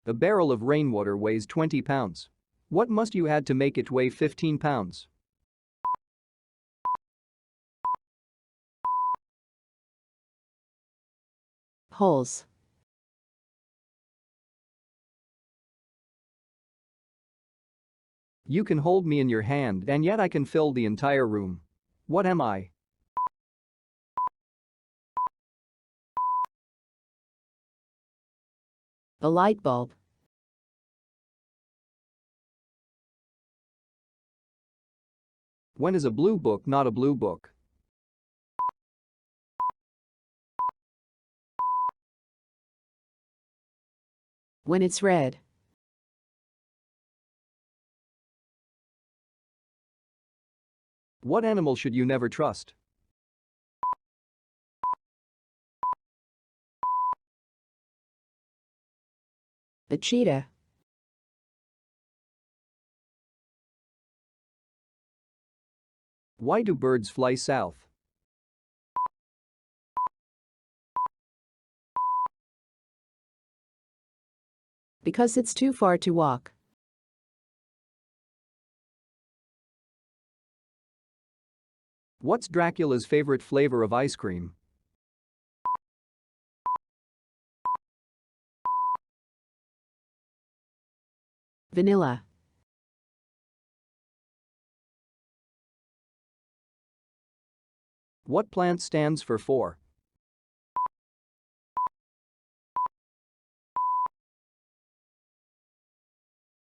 A barrel of rainwater weighs 20 pounds. What must you add to make it weigh 15 pounds? Holes. You can hold me in your hand and yet I can fill the entire room. What am I? A light bulb. When is a blue book not a blue book? When it's red. What animal should you never trust? A cheetah. Why do birds fly south? Because it's too far to walk. What's Dracula's favorite flavor of ice cream? Vanilla. What plant stands for 4?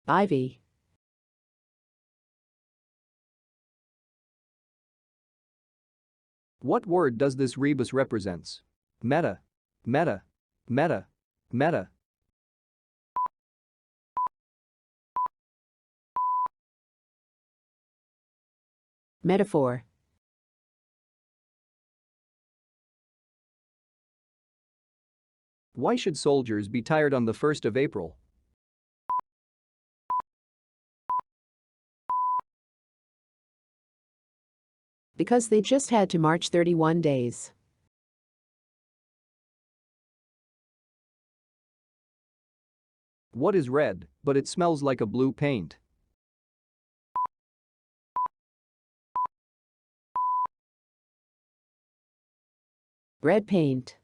Ivy. What word does this rebus represents? Meta. Meta. Meta. Meta. Metaphor. Why should soldiers be tired on the 1st of April? Because they just had to march 31 days. What is red, but it smells like a blue paint? Red paint.